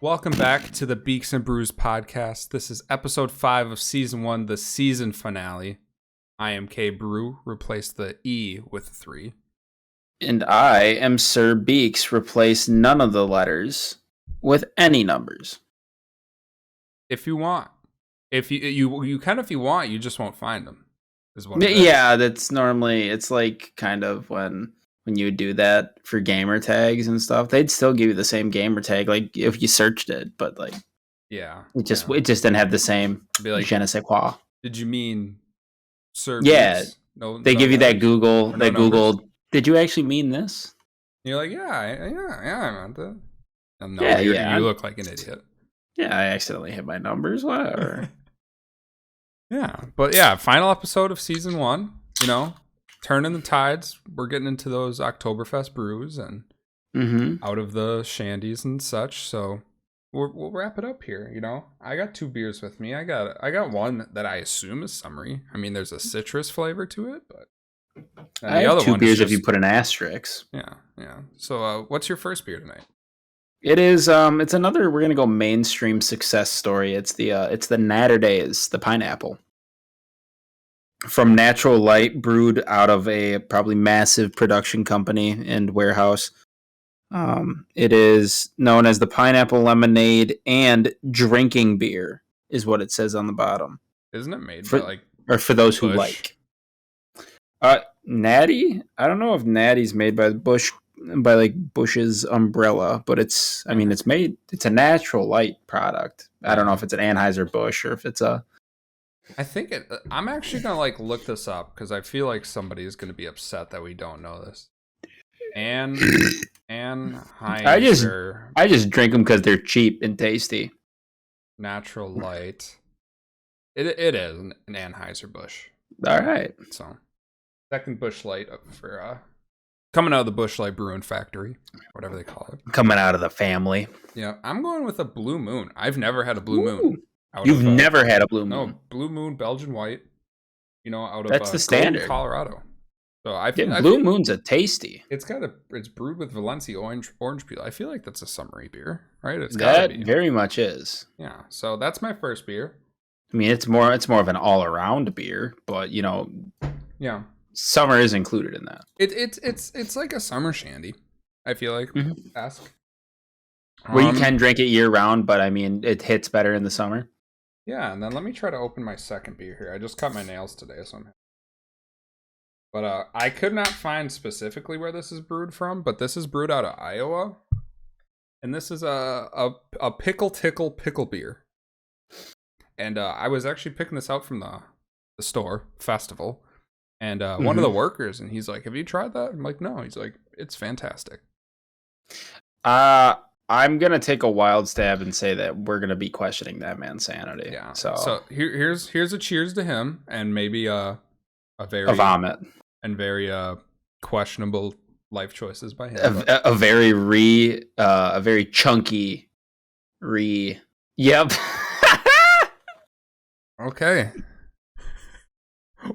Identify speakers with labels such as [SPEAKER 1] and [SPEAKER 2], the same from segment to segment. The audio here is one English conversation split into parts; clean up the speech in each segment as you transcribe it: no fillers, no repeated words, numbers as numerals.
[SPEAKER 1] Welcome back to the Beeks and Brews podcast. This is episode 5 of season 1, the season finale. I am K Brew, replace the E with a 3.
[SPEAKER 2] And I am SirBeeks, replace none of the letters with any numbers.
[SPEAKER 1] If you want. If you want, you just won't find them. Is what
[SPEAKER 2] Yeah, that's normally, it's like kind of when you would do that for gamer tags and stuff, they'd still give you the same gamer tag, like if you searched it, but like, it just didn't have the same
[SPEAKER 1] like,
[SPEAKER 2] je ne sais quoi.
[SPEAKER 1] Did you mean Sir?
[SPEAKER 2] Yeah,
[SPEAKER 1] no,
[SPEAKER 2] they give you that Google,
[SPEAKER 1] no
[SPEAKER 2] Google. Did you actually mean this?
[SPEAKER 1] You're like, yeah, I meant that. And
[SPEAKER 2] no,
[SPEAKER 1] you look like an idiot.
[SPEAKER 2] Yeah, I accidentally hit my numbers. Whatever.
[SPEAKER 1] Yeah, but yeah, final episode of season 1. You know. Turning the tides. We're getting into those Oktoberfest brews and out of the shandies and such. So we'll wrap it up here. You know, I got 2 beers with me. I got one that I assume is summery. I mean, there's a citrus flavor to it, but
[SPEAKER 2] I have 2 beers if you put an asterisk.
[SPEAKER 1] Yeah. So what's your first beer tonight?
[SPEAKER 2] It is. It's another. We're gonna go mainstream success story. It's the Natter Days, the pineapple. From Natural Light, brewed out of a probably massive production company and warehouse. It is known as the pineapple lemonade and drinking beer, is what it says on the bottom.
[SPEAKER 1] Isn't it made by
[SPEAKER 2] for those who like? Natty? I don't know if Natty's made by Bush's umbrella, but it's a Natural Light product. I don't know if it's an Anheuser-Busch or if it's a.
[SPEAKER 1] I think I'm actually gonna look this up because I feel like somebody is gonna be upset that we don't know this. Anheuser.
[SPEAKER 2] I just drink them because they're cheap and tasty.
[SPEAKER 1] Natural Light. It is an Anheuser-Busch.
[SPEAKER 2] All right.
[SPEAKER 1] So second Busch Light for coming out of the Busch Light Brewing Factory, whatever they call it.
[SPEAKER 2] Coming out of the family.
[SPEAKER 1] Yeah, I'm going with a Blue Moon. I've never had a Blue Moon.
[SPEAKER 2] You've never had a Blue Moon?
[SPEAKER 1] No, Blue Moon Belgian White. You know, out of
[SPEAKER 2] that's the standard,
[SPEAKER 1] Colorado. So
[SPEAKER 2] Blue Moon's a tasty.
[SPEAKER 1] It's brewed with Valencia orange peel. I feel like that's a summery beer, right?
[SPEAKER 2] That very much is.
[SPEAKER 1] Yeah. So that's my first beer.
[SPEAKER 2] I mean, it's more of an all around beer, but you know, summer is included in that.
[SPEAKER 1] It's like a summer shandy. I feel like. Ask.
[SPEAKER 2] Where you can drink it year round, but I mean, it hits better in the summer.
[SPEAKER 1] Yeah, and then let me try to open my second beer here. I just cut my nails today, but I could not find specifically where this is brewed from, but this is brewed out of Iowa, and this is a pickle tickle pickle beer. And I was actually picking this out from the store festival, and one of the workers, and he's like, "Have you tried that?" I'm like, "No." He's like, "It's fantastic."
[SPEAKER 2] I'm gonna take a wild stab and say that we're gonna be questioning that man's sanity.
[SPEAKER 1] Yeah. So here's a cheers to him, and maybe a
[SPEAKER 2] vomit
[SPEAKER 1] and very questionable life choices by him.
[SPEAKER 2] A very chunky Yep.
[SPEAKER 1] Okay.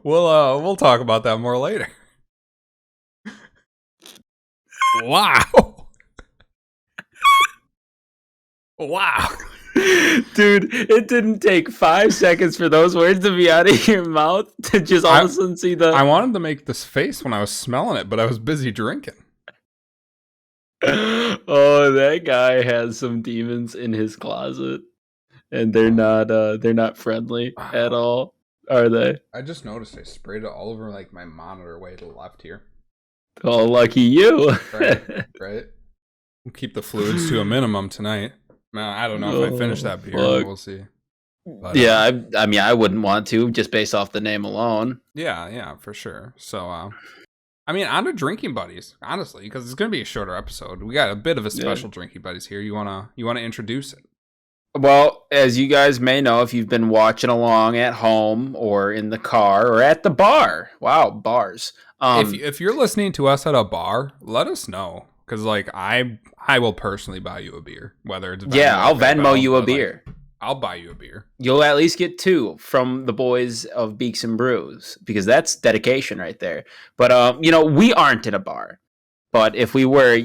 [SPEAKER 1] We'll talk about that more later. Wow. Wow.
[SPEAKER 2] Dude, it didn't take 5 seconds for those words to be out of your mouth to just all of a sudden see the...
[SPEAKER 1] I wanted to make this face when I was smelling it, but I was busy drinking.
[SPEAKER 2] Oh, that guy has some demons in his closet, and they're not friendly at all, are they?
[SPEAKER 1] I just noticed I sprayed it all over my monitor way to the left here.
[SPEAKER 2] Oh, lucky you.
[SPEAKER 1] Right. We'll keep the fluids to a minimum tonight. Man, I don't know if I finish that beer. But we'll see. But,
[SPEAKER 2] yeah, I mean, I wouldn't want to just based off the name alone.
[SPEAKER 1] Yeah, for sure. So, I mean, on to Drinkin Buddies, honestly, because it's going to be a shorter episode. We got a bit of a special Drinkin Buddies here. You wanna introduce it?
[SPEAKER 2] Well, as you guys may know, if you've been watching along at home or in the car or at the bar. Wow, bars.
[SPEAKER 1] If you're listening to us at a bar, let us know. Because, I will personally buy you a beer. Whether it's
[SPEAKER 2] I'll Venmo you a beer.
[SPEAKER 1] I'll buy you a beer.
[SPEAKER 2] You'll at least get 2 from the boys of Beeks and Brews, because that's dedication right there. But, we aren't in a bar. But if we were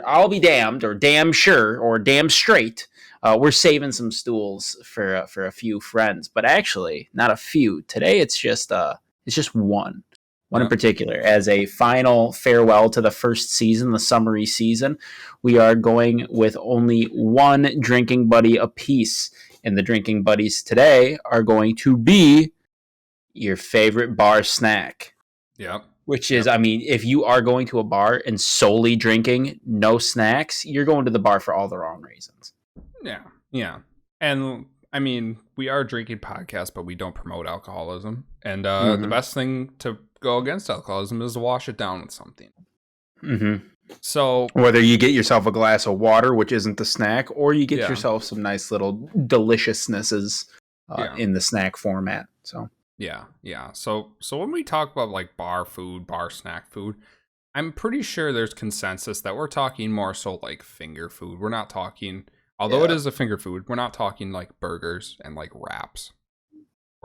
[SPEAKER 2] I'll be damned, or damn sure, or damn straight, we're saving some stools for a few friends. But actually, not a few. Today, it's just one in particular. As a final farewell to the first season, the summery season, we are going with only one drinking buddy apiece. And the drinking buddies today are going to be your favorite bar snack.
[SPEAKER 1] Yep.
[SPEAKER 2] Which is, I mean, if you are going to a bar and solely drinking, no snacks, you're going to the bar for all the wrong reasons.
[SPEAKER 1] Yeah. And I mean, we are a drinking podcast, but we don't promote alcoholism. And the best thing to go against alcoholism is to wash it down with something.
[SPEAKER 2] Mm-hmm.
[SPEAKER 1] So
[SPEAKER 2] whether you get yourself a glass of water, which isn't the snack, or you get yourself some nice little deliciousnesses in the snack format. So.
[SPEAKER 1] Yeah. So when we talk about like bar food, bar snack food, I'm pretty sure there's consensus that we're talking more so like finger food. We're not talking, although it is a finger food, we're not talking like burgers and like wraps.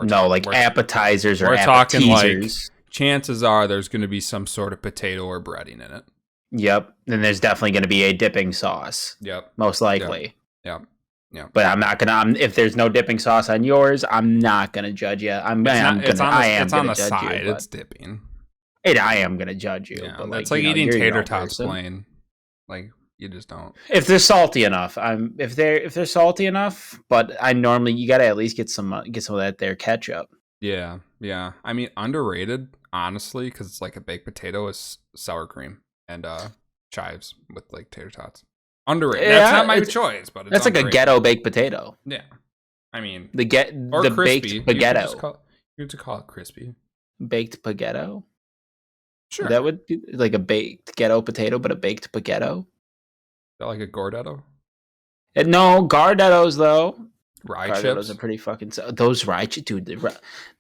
[SPEAKER 2] Appetizers or
[SPEAKER 1] we're
[SPEAKER 2] appetizers.
[SPEAKER 1] Talking like chances are there's going to be some sort of potato or breading in it.
[SPEAKER 2] Yep. Then there's definitely going to be a dipping sauce.
[SPEAKER 1] Yep.
[SPEAKER 2] Most likely.
[SPEAKER 1] Yep. Yeah,
[SPEAKER 2] but I'm not gonna. If there's no dipping sauce on yours, I'm not gonna judge you.
[SPEAKER 1] It's on the side. It's dipping.
[SPEAKER 2] I am gonna judge you.
[SPEAKER 1] Yeah, but that's like eating tater tots plain. Like you just don't.
[SPEAKER 2] If they're salty enough, if they're salty enough. But you gotta at least get some of that there ketchup.
[SPEAKER 1] Yeah. I mean, underrated, honestly, because it's like a baked potato is sour cream and chives with like tater tots. Underrated. That's not my choice, but
[SPEAKER 2] that's like a ghetto baked potato.
[SPEAKER 1] Yeah, I mean
[SPEAKER 2] the baked spaghetto.
[SPEAKER 1] You have to call it crispy.
[SPEAKER 2] Baked spaghetto.
[SPEAKER 1] Sure,
[SPEAKER 2] that would be like a baked ghetto potato, but a baked spaghetto.
[SPEAKER 1] Is that like a gordetto?
[SPEAKER 2] No, Gardettos though.
[SPEAKER 1] Rye chips
[SPEAKER 2] are pretty fucking. Those rye chips, dude.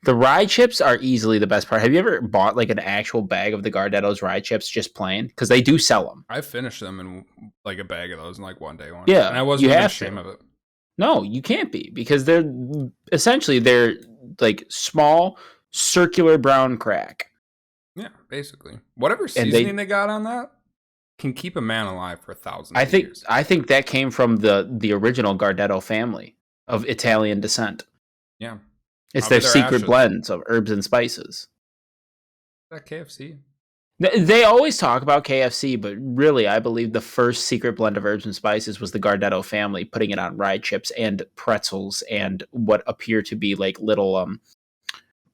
[SPEAKER 2] The rye chips are easily the best part. Have you ever bought like an actual bag of the Gardettos rye chips just plain? Because they do sell them.
[SPEAKER 1] I finished them in like a bag of those in like one day.
[SPEAKER 2] Yeah,
[SPEAKER 1] and I wasn't ashamed of it.
[SPEAKER 2] No, you can't be, because they're like small circular brown crack.
[SPEAKER 1] Yeah, basically whatever seasoning they got on that can keep a man alive for 1,000 years.
[SPEAKER 2] I think that came from the original Gardetto family of Italian descent.
[SPEAKER 1] Yeah.
[SPEAKER 2] It's their secret blends of herbs and spices.
[SPEAKER 1] Is that KFC?
[SPEAKER 2] They always talk about KFC, but really, I believe the first secret blend of herbs and spices was the Gardetto family putting it on rye chips and pretzels and what appear to be like little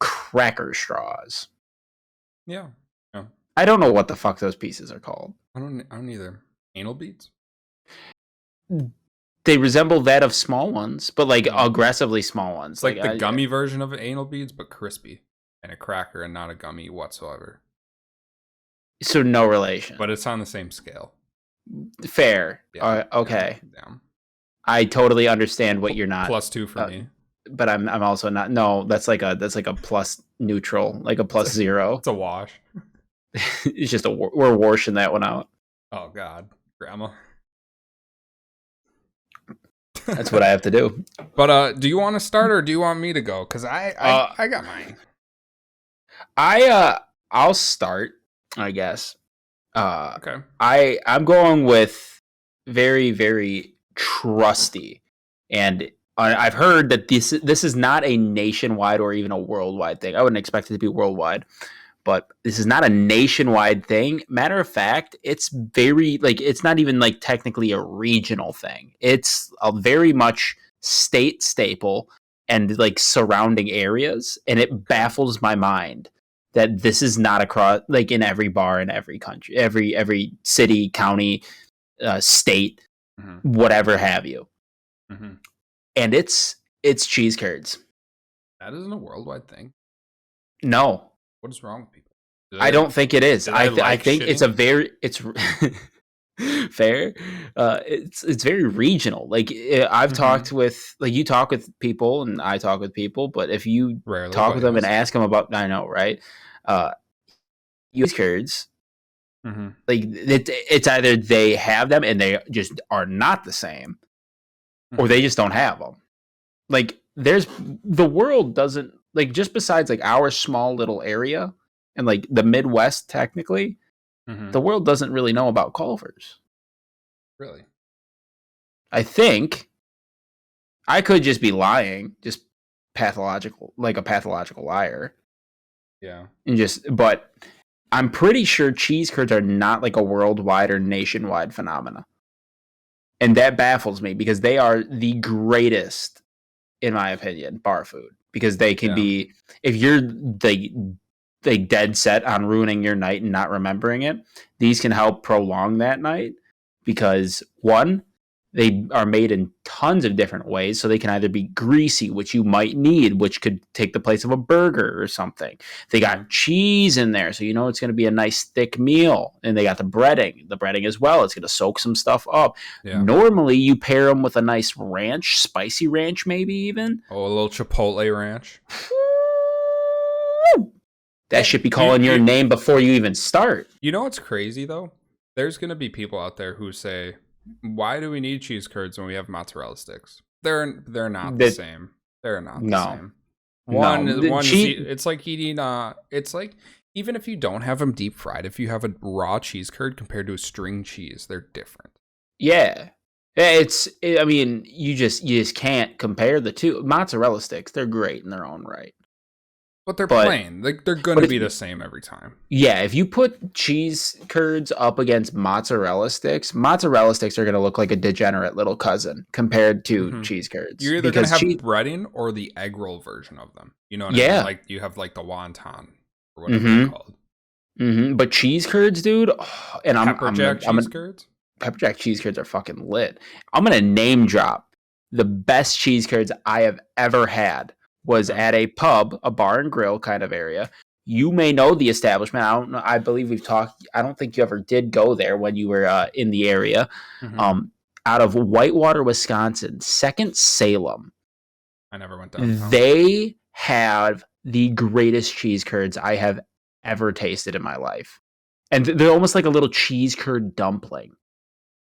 [SPEAKER 2] cracker straws.
[SPEAKER 1] Yeah.
[SPEAKER 2] I don't know what the fuck those pieces are called.
[SPEAKER 1] I don't either. Anal beads?
[SPEAKER 2] They resemble that of small ones, but like aggressively small ones.
[SPEAKER 1] It's like the gummy version of anal beads, but crispy. And a cracker and not a gummy whatsoever.
[SPEAKER 2] So no relation.
[SPEAKER 1] But it's on the same scale.
[SPEAKER 2] Fair.
[SPEAKER 1] Yeah.
[SPEAKER 2] Okay.
[SPEAKER 1] Yeah.
[SPEAKER 2] I totally understand what you're not.
[SPEAKER 1] +2 for me.
[SPEAKER 2] But I'm also not. No, that's like a plus neutral, like a +0.
[SPEAKER 1] It's a wash.
[SPEAKER 2] It's just we're washing that one out.
[SPEAKER 1] Oh God, Grandma.
[SPEAKER 2] That's what I have to do.
[SPEAKER 1] But do you want to start or do you want me to go? Because I got mine.
[SPEAKER 2] I'll start, I guess.
[SPEAKER 1] Okay.
[SPEAKER 2] I'm going with very, very trusty, and I've heard that this is not a nationwide or even a worldwide thing. I wouldn't expect it to be worldwide, but this is not a nationwide thing. Matter of fact, it's very it's not even like technically a regional thing. It's a very much state staple and like surrounding areas, and it baffles my mind that this is not across like in every bar in every country, every city, county, state, whatever have you.
[SPEAKER 1] Mm-hmm.
[SPEAKER 2] And it's cheese curds.
[SPEAKER 1] That isn't a worldwide thing.
[SPEAKER 2] No.
[SPEAKER 1] What is wrong with people?
[SPEAKER 2] I don't think it is. I think it's fair. It's very regional. Like I've talked with, like you talk with people and I talk with people, but if you
[SPEAKER 1] rarely
[SPEAKER 2] talk with them and ask them about, I know, right? Cheese curds.
[SPEAKER 1] Mm-hmm.
[SPEAKER 2] Like it's either they have them and they just are not the same, or they just don't have them. Like the world doesn't, like, just besides like our small little area and like the Midwest technically, the world doesn't really know about Culver's.
[SPEAKER 1] Really?
[SPEAKER 2] I think I could just be lying, just pathological, like a pathological liar.
[SPEAKER 1] Yeah.
[SPEAKER 2] But I'm pretty sure cheese curds are not like a worldwide or nationwide phenomena. And that baffles me because they are the greatest, in my opinion, bar food. Because they can be, if you're they dead set on ruining your night and not remembering it, these can help prolong that night. Because one, they are made in tons of different ways, so they can either be greasy, which you might need, which could take the place of a burger or something. They got cheese in there, so you know it's going to be a nice thick meal. And they got the breading as well. It's going to soak some stuff up. Yeah. Normally, you pair them with a nice ranch, spicy ranch, maybe even.
[SPEAKER 1] Oh, a little Chipotle ranch.
[SPEAKER 2] That should be calling your name before you even start.
[SPEAKER 1] You know what's crazy, though? There's going to be people out there who say, why do we need cheese curds when we have mozzarella sticks? They're not the same. They're not the same. It's like eating, it's like, even if you don't have them deep fried, if you have a raw cheese curd compared to a string cheese, they're different.
[SPEAKER 2] Yeah. I mean, you just can't compare the two. Mozzarella sticks, they're great in their own right.
[SPEAKER 1] But they're plain. They're going to be the same every time.
[SPEAKER 2] Yeah, if you put cheese curds up against mozzarella sticks are going to look like a degenerate little cousin compared to cheese curds.
[SPEAKER 1] You're either going to have breading or the egg roll version of them. You know what I mean? Like you have like the wonton or whatever they're called.
[SPEAKER 2] But cheese curds, dude, and
[SPEAKER 1] Pepper jack cheese curds?
[SPEAKER 2] Pepper jack cheese curds are fucking lit. I'm going to name drop the best cheese curds I have ever had. Was at a pub, a bar and grill kind of area. You may know the establishment. I don't know. I believe we've talked. I don't think you ever did go there when you were in the area. Out of Whitewater, Wisconsin, Second Salem.
[SPEAKER 1] I never went downtown.
[SPEAKER 2] They have the greatest cheese curds I have ever tasted in my life. And they're almost like a little cheese curd dumpling.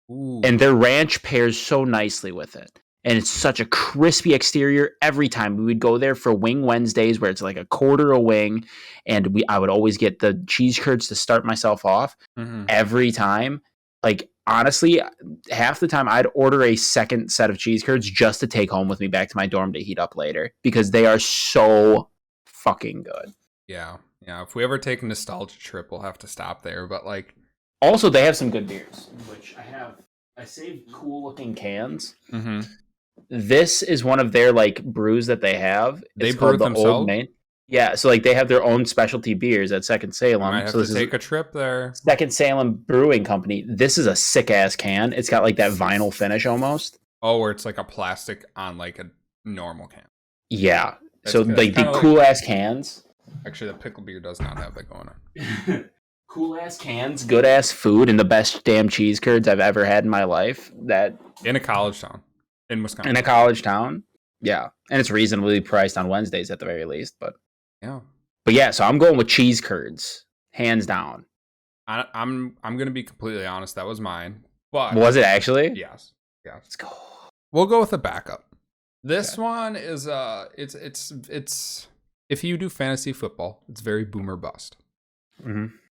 [SPEAKER 2] Ooh. And their ranch pairs so nicely with it. And it's such a crispy exterior every time. We would go there for Wing Wednesdays where it's like a quarter a wing. And I would always get the cheese curds to start myself off every time. Like, honestly, half the time I'd order a second set of cheese curds just to take home with me back to my dorm to heat up later. Because they are so fucking good.
[SPEAKER 1] Yeah. Yeah. If we ever take a nostalgia trip, we'll have to stop there. But, like...
[SPEAKER 2] Also, they have some good beers, which I saved cool looking cans. This is one of their like brews that they have.
[SPEAKER 1] They brew themselves. Old Main.
[SPEAKER 2] Yeah, so like they have their own specialty beers at Second Salem.
[SPEAKER 1] I might have to take a trip there.
[SPEAKER 2] Second Salem Brewing Company. This is a sick ass can. It's got like that vinyl finish almost.
[SPEAKER 1] Oh, where it's like a plastic on like a normal can.
[SPEAKER 2] Yeah. That's so good. Like the cool ass cans.
[SPEAKER 1] Actually, the pickle beer does not have that going on.
[SPEAKER 2] Cool ass cans, good ass food, and the best damn cheese curds I've ever had in my life. That
[SPEAKER 1] in a college town. In Wisconsin.
[SPEAKER 2] In a college town. Yeah. And it's reasonably priced on Wednesdays at the very least. But yeah, so I'm going with cheese curds. Hands down.
[SPEAKER 1] I'm gonna be completely honest, that was mine. But
[SPEAKER 2] was it actually?
[SPEAKER 1] Yes. Yeah. Let's go. We'll go with a backup. This one is it's if you do fantasy football, it's very boomer bust.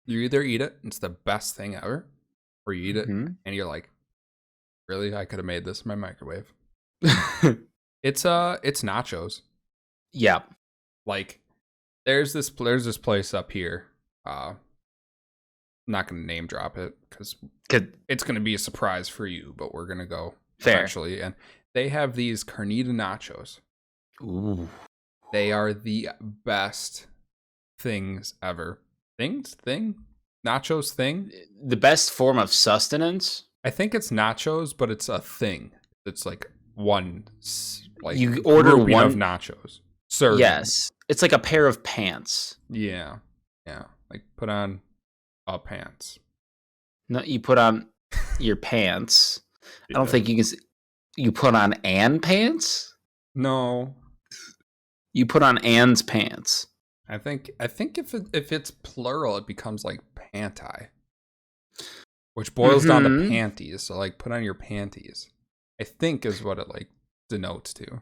[SPEAKER 1] You either eat it, it's the best thing ever, or you eat it and you're like, really? I could have made this in my microwave. It's nachos.
[SPEAKER 2] Yeah.
[SPEAKER 1] Like there's this place up here. I'm not gonna name drop it because it's gonna be a surprise for you, but we're gonna go eventually. And they have these carnita nachos.
[SPEAKER 2] Ooh.
[SPEAKER 1] They are the best things ever. Nachos thing?
[SPEAKER 2] The best form of sustenance?
[SPEAKER 1] I think it's nachos, but it's a thing. It's like one, like
[SPEAKER 2] you order one
[SPEAKER 1] of nachos. Serving.
[SPEAKER 2] Yes, it's like a pair of pants.
[SPEAKER 1] Yeah. Like put on pants.
[SPEAKER 2] No, you put on your pants. I don't think you can. You put on Ann pants.
[SPEAKER 1] No,
[SPEAKER 2] you put on Ann's pants.
[SPEAKER 1] I think if it's plural, it becomes like panty. Which boils down to panties. So, like, put on your panties. I think is what it, like, denotes to.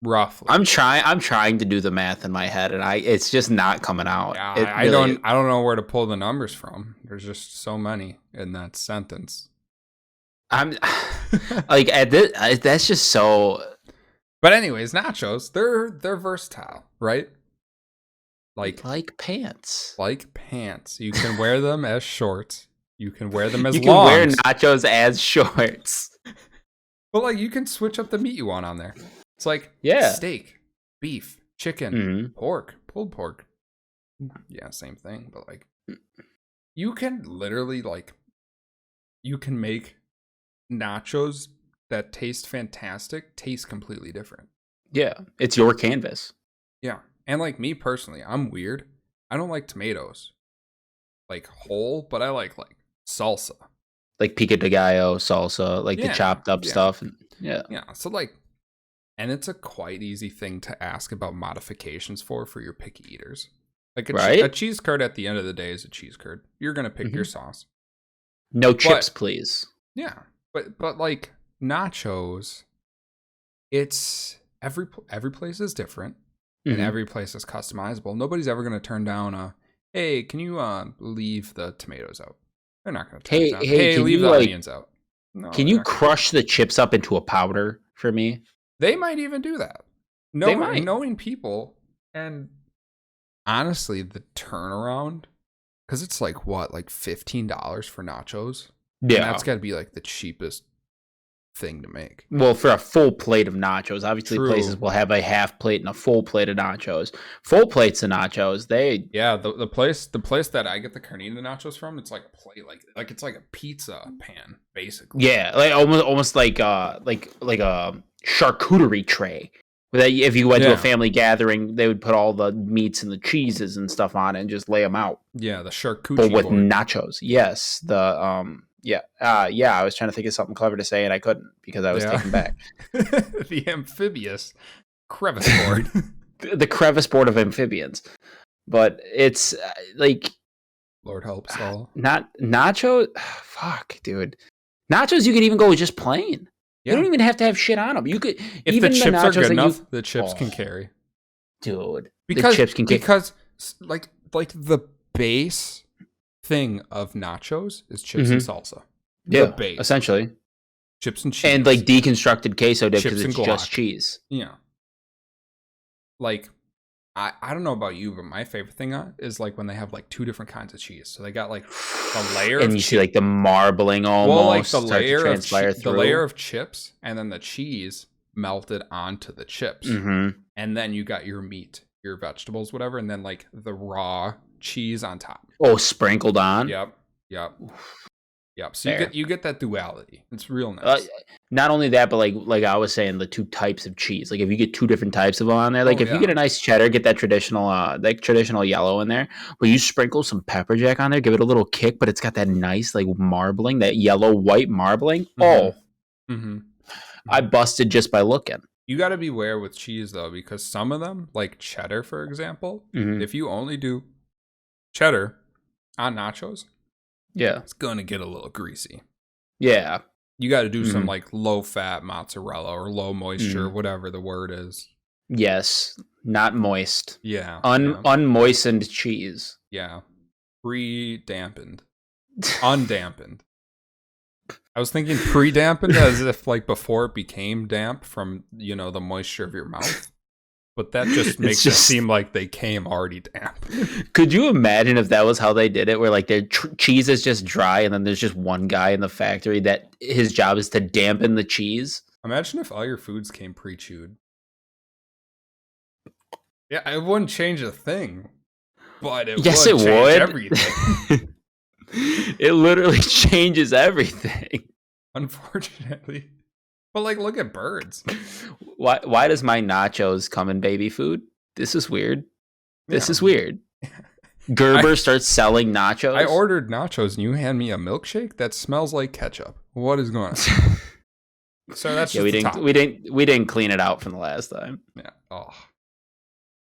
[SPEAKER 1] roughly.
[SPEAKER 2] I'm trying to do the math in my head, and it's just not coming out.
[SPEAKER 1] Yeah, I don't know where to pull the numbers from. There's just so many in that sentence.
[SPEAKER 2] I'm like at this, that's just so.
[SPEAKER 1] But anyways, nachos, they're versatile, right? Like
[SPEAKER 2] pants.
[SPEAKER 1] Like pants. You can wear them as shorts. You can wear them as
[SPEAKER 2] longs. You
[SPEAKER 1] can
[SPEAKER 2] wear nachos as shorts.
[SPEAKER 1] But like you can switch up the meat you want on there. It's like steak, beef, chicken, pork, pulled pork. Yeah, same thing. But like you can literally you can make nachos that taste fantastic, taste completely different.
[SPEAKER 2] Yeah, it's your canvas.
[SPEAKER 1] Yeah. And like me personally, I'm weird. I don't like tomatoes like whole, but I like salsa.
[SPEAKER 2] Like pico de gallo salsa, like the chopped up stuff. And,
[SPEAKER 1] yeah. So and it's a quite easy thing to ask about modifications for your picky eaters. Like a cheese curd at the end of the day is a cheese curd. You're going to pick your sauce.
[SPEAKER 2] No chips, please.
[SPEAKER 1] Yeah. But like nachos, it's every place is different. And every place is customizable. Nobody's ever going to turn down hey, can you leave the tomatoes out? They're not going to turn down. Hey, leave the onions out. No,
[SPEAKER 2] can you crush the chips up into a powder for me?
[SPEAKER 1] They might even do that. Knowing people, and honestly, the turnaround, because it's like $15 for nachos? Yeah. And that's got to be like the cheapest thing to make.
[SPEAKER 2] Well, for a full plate of nachos, obviously places will have a half plate and a full plate of nachos. Full plates of nachos,
[SPEAKER 1] the place that I get the carnita nachos from, it's like a plate, like it's like a pizza pan basically.
[SPEAKER 2] Yeah, like almost like a charcuterie tray. That if you went to a family gathering, they would put all the meats and the cheeses and stuff on it and just lay them out.
[SPEAKER 1] Yeah, the charcuterie
[SPEAKER 2] but with nachos. Yes, I was trying to think of something clever to say and I couldn't because I was taken back.
[SPEAKER 1] The amphibious crevice board.
[SPEAKER 2] The crevice board of amphibians. But it's like
[SPEAKER 1] Lord helps all.
[SPEAKER 2] Not nachos. Fuck, dude. Nachos you could even go with just plain. Yeah. You don't even have to have shit on them. You could
[SPEAKER 1] if even the chips are good enough, the chips can carry.
[SPEAKER 2] Dude,
[SPEAKER 1] because
[SPEAKER 2] the chips can
[SPEAKER 1] because like the base thing of nachos is chips and salsa.
[SPEAKER 2] Yeah, base. Essentially.
[SPEAKER 1] Chips and cheese.
[SPEAKER 2] And like deconstructed queso dip because it's just cheese.
[SPEAKER 1] Yeah. Like, I don't know about you, but my favorite thing is like when they have like two different kinds of cheese. So they got like the layer
[SPEAKER 2] and you see like the marbling almost. Well, like
[SPEAKER 1] the layer of chips and then the cheese melted onto the chips. And then you got your meat, your vegetables, whatever, and then like the raw cheese on top.
[SPEAKER 2] Oh, sprinkled on?
[SPEAKER 1] Yep. So you get that duality. It's real nice.
[SPEAKER 2] Not only that, but like I was saying, the two types of cheese. Like if you get two different types of them on there, like if you get a nice cheddar, get that traditional yellow in there, but you sprinkle some pepper jack on there, give it a little kick, but it's got that nice like marbling, that yellow white marbling. I busted just by looking.
[SPEAKER 1] You got to beware with cheese though, because some of them, like cheddar, for example, if you only do cheddar on nachos, it's gonna get a little greasy.
[SPEAKER 2] Yeah,
[SPEAKER 1] you got to do some like low fat mozzarella or low moisture, whatever the word is.
[SPEAKER 2] Yes, not moist.
[SPEAKER 1] Yeah,
[SPEAKER 2] unmoistened cheese.
[SPEAKER 1] Yeah, pre-dampened, undampened. I was thinking pre-dampened as if like before it became damp from the moisture of your mouth. But that just makes it seem like they came already damp.
[SPEAKER 2] Could you imagine if that was how they did it, where like their cheese is just dry and then there's just one guy in the factory that his job is to dampen the cheese?
[SPEAKER 1] Imagine if all your foods came pre-chewed. Yeah, it wouldn't change a thing. But it would change everything.
[SPEAKER 2] It literally changes everything.
[SPEAKER 1] Unfortunately. But like, look at birds.
[SPEAKER 2] Why does my nachos come in baby food? This is weird. This is weird. Gerber starts selling nachos.
[SPEAKER 1] I ordered nachos and you hand me a milkshake that smells like ketchup. What is going on? So that's just
[SPEAKER 2] we didn't clean it out from the last time.
[SPEAKER 1] Yeah. Oh.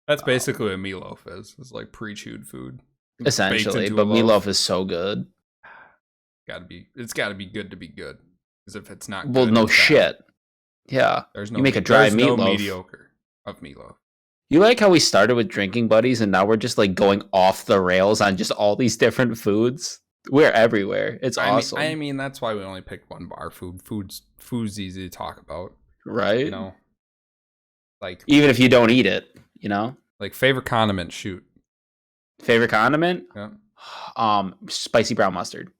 [SPEAKER 1] That's basically what meatloaf is. It's like pre-chewed food.
[SPEAKER 2] Essentially, but meatloaf is so good.
[SPEAKER 1] It's gotta be good to be good. Because if it's not good,
[SPEAKER 2] well, no shit. Yeah.
[SPEAKER 1] There's
[SPEAKER 2] you make a dry meatloaf.
[SPEAKER 1] No mediocre. of meatloaf.
[SPEAKER 2] You like how we started with Drinking Buddies and now we're just like going off the rails on just all these different foods? We're everywhere. It's awesome.
[SPEAKER 1] I mean, that's why we only picked one bar. Food's easy to talk about,
[SPEAKER 2] right?
[SPEAKER 1] You know, like
[SPEAKER 2] even if you don't eat it, you know.
[SPEAKER 1] Like favorite condiment, shoot.
[SPEAKER 2] Favorite condiment?
[SPEAKER 1] Yeah.
[SPEAKER 2] Spicy brown mustard.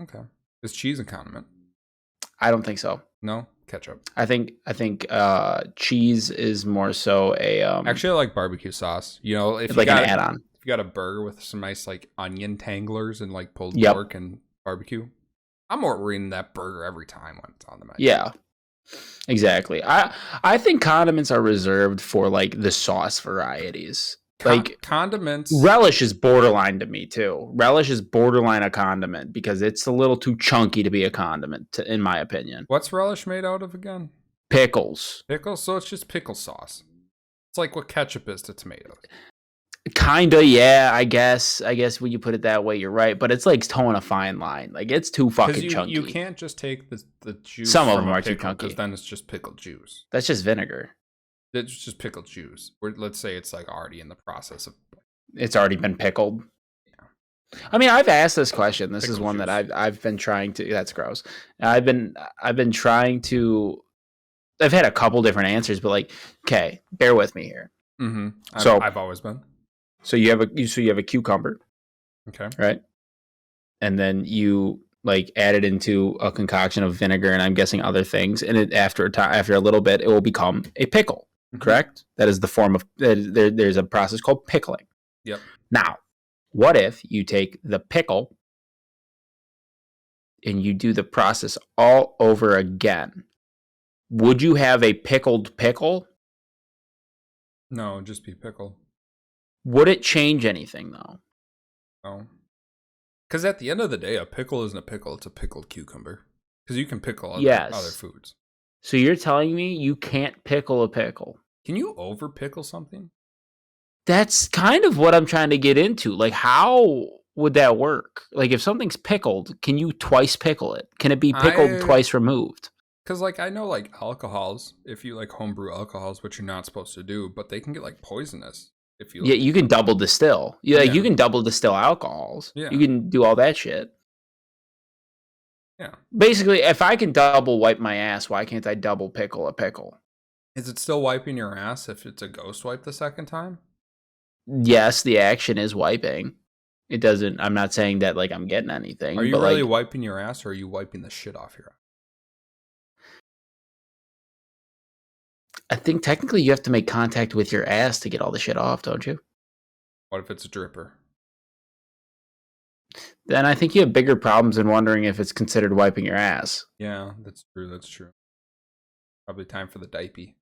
[SPEAKER 1] Okay. Is cheese a condiment?
[SPEAKER 2] I don't think so.
[SPEAKER 1] No, ketchup.
[SPEAKER 2] I think cheese is more so a
[SPEAKER 1] Actually, I like barbecue sauce. You know, if
[SPEAKER 2] it's
[SPEAKER 1] you
[SPEAKER 2] like
[SPEAKER 1] got
[SPEAKER 2] an add-on.
[SPEAKER 1] If you got a burger with some nice like onion tanglers and like pulled pork and barbecue, I'm ordering that burger every time when it's on the menu.
[SPEAKER 2] Yeah. Exactly. I think condiments are reserved for like the sauce varieties. Like
[SPEAKER 1] condiments.
[SPEAKER 2] Relish is borderline to me too. Relish is borderline a condiment because it's a little too chunky to be a condiment, in my opinion.
[SPEAKER 1] What's relish made out of again?
[SPEAKER 2] Pickles.
[SPEAKER 1] Pickles? So it's just pickle sauce. It's like what ketchup is to tomatoes.
[SPEAKER 2] Kinda, yeah, I guess when you put it that way, you're right. But it's like towing a fine line. Like it's too fucking chunky.
[SPEAKER 1] You can't just take the juice.
[SPEAKER 2] Some of them are too chunky.
[SPEAKER 1] Because then it's just pickled juice.
[SPEAKER 2] That's just vinegar.
[SPEAKER 1] It's just pickled juice. Let's say it's like already in the process of.
[SPEAKER 2] It's already been pickled. Yeah. I mean, I've asked this question. This
[SPEAKER 1] Pickle
[SPEAKER 2] is one
[SPEAKER 1] juice.
[SPEAKER 2] that I've been trying to. That's gross. I've been trying to. I've had a couple different answers, but like, okay, bear with me here.
[SPEAKER 1] Mm-hmm. I've always been.
[SPEAKER 2] So you have a cucumber.
[SPEAKER 1] Okay.
[SPEAKER 2] Right. And then you like add it into a concoction of vinegar and I'm guessing other things, and it after a little bit it will become a pickle. Mm-hmm. Correct? That is the form of there's a process called pickling.
[SPEAKER 1] Yep.
[SPEAKER 2] Now, what if you take the pickle and you do the process all over again? Would you have a pickled pickle?
[SPEAKER 1] No, just be pickled.
[SPEAKER 2] Would it change anything though?
[SPEAKER 1] No. Because at the end of the day, a pickle isn't a pickle, it's a pickled cucumber. Because you can pickle other foods.
[SPEAKER 2] So you're telling me you can't pickle a pickle?
[SPEAKER 1] Can you over pickle something?
[SPEAKER 2] That's kind of what I'm trying to get into. Like, how would that work? Like, if something's pickled, can you twice pickle it? Can it be pickled twice removed?
[SPEAKER 1] Because, like, I know, like, alcohols, if you, like, homebrew alcohols, which you're not supposed to do, but they can get, like, poisonous. If you
[SPEAKER 2] you can double distill. You can double distill alcohols. Yeah. You can do all that shit.
[SPEAKER 1] Yeah.
[SPEAKER 2] Basically, if I can double wipe my ass, why can't I double pickle a pickle?
[SPEAKER 1] Is it still wiping your ass if it's a ghost wipe the second time?
[SPEAKER 2] Yes, the action is wiping. It doesn't. I'm not saying that like I'm getting anything.
[SPEAKER 1] Are you really wiping your ass, or are you wiping the shit off your ass?
[SPEAKER 2] I think technically you have to make contact with your ass to get all the shit off, don't you?
[SPEAKER 1] What if it's a dripper?
[SPEAKER 2] Then I think you have bigger problems than wondering if it's considered wiping your ass.
[SPEAKER 1] Yeah, that's true. Probably time for the diaper.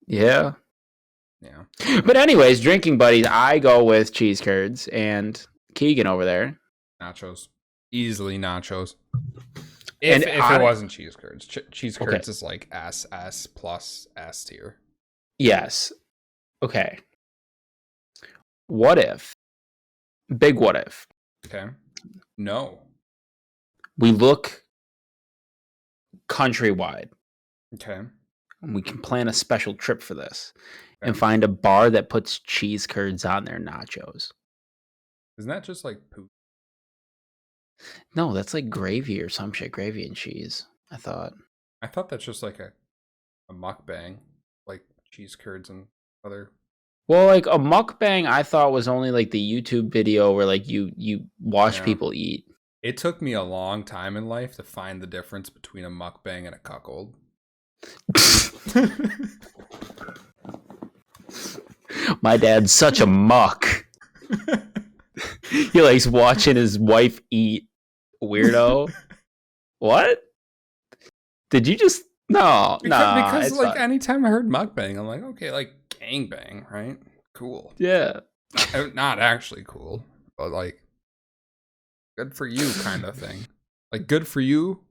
[SPEAKER 2] Yeah.
[SPEAKER 1] Yeah.
[SPEAKER 2] But anyways, Drinking Buddies, I go with cheese curds, and Keegan over there.
[SPEAKER 1] Nachos. Easily nachos. If it wasn't cheese curds. Cheese curds is like S plus S tier.
[SPEAKER 2] Yes. Okay. What if? Big what if.
[SPEAKER 1] Okay. No.
[SPEAKER 2] We look countrywide.
[SPEAKER 1] Okay.
[SPEAKER 2] And we can plan a special trip for this. Okay. And find a bar that puts cheese curds on their nachos.
[SPEAKER 1] Isn't that just like poop?
[SPEAKER 2] No, that's like gravy or some shit. Gravy and cheese, I thought.
[SPEAKER 1] I thought that's just like a mukbang. Like cheese curds and other...
[SPEAKER 2] Well, like a mukbang, I thought was only like the YouTube video where like you watch people eat.
[SPEAKER 1] It took me a long time in life to find the difference between a mukbang and a cuckold.
[SPEAKER 2] My dad's such a muck. He likes watching his wife eat. Weirdo. What? Did you just... No,
[SPEAKER 1] because like anytime I heard mukbang, I'm like, okay, like gangbang, right? Cool.
[SPEAKER 2] Yeah.
[SPEAKER 1] Not actually cool, but like good for you kind of thing. Like good for you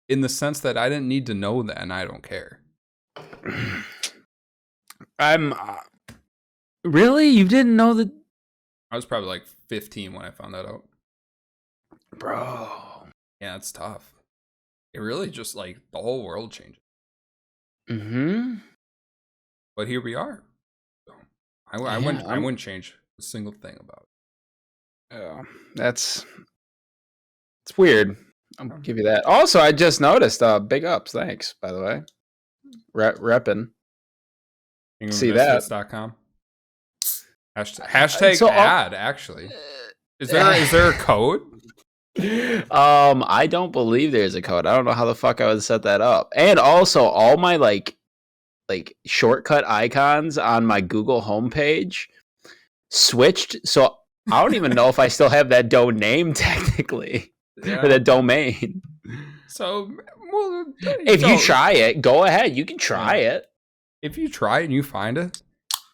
[SPEAKER 1] in the sense that I didn't need to know that and I don't care.
[SPEAKER 2] I'm really? You didn't know that?
[SPEAKER 1] I was probably like 15 when I found that out.
[SPEAKER 2] Bro.
[SPEAKER 1] Yeah, it's tough. It really just like the whole world changes.
[SPEAKER 2] Mm-hmm.
[SPEAKER 1] but here we are. So I wouldn't change a single thing about it.
[SPEAKER 2] It's weird. I'll give you that. Also, I just noticed. Big ups. Thanks, by the way. Reppin'. See that?
[SPEAKER 1] Hashtag ad. Actually, is there a code?
[SPEAKER 2] I don't believe there's a code. I don't know how the fuck I would set that up. And also, all my like shortcut icons on my Google homepage switched. So I don't even know if I still have that domain technically, or that domain.
[SPEAKER 1] So,
[SPEAKER 2] if you try it, go ahead. You can try it.
[SPEAKER 1] If you try it and you find it,